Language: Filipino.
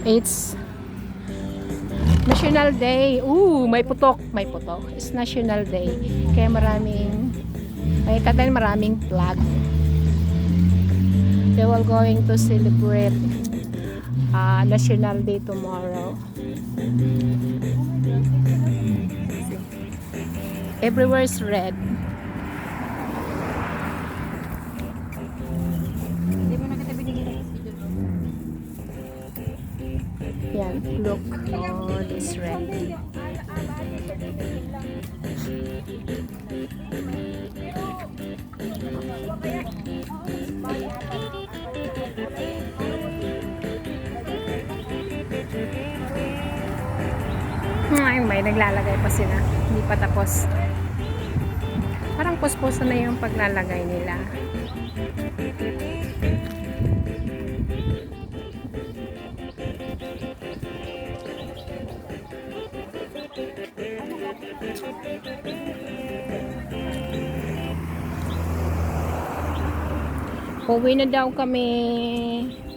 It's National Day. May putok. May putok. It's National Day. Kaya maraming flag. They will going to celebrate National Day tomorrow. Everywhere is red. Yan, look, all is red. May naglalagay pa sila. Hindi pa tapos. Parang puspuso na yung paglalagay nila. Uwi na daw kami.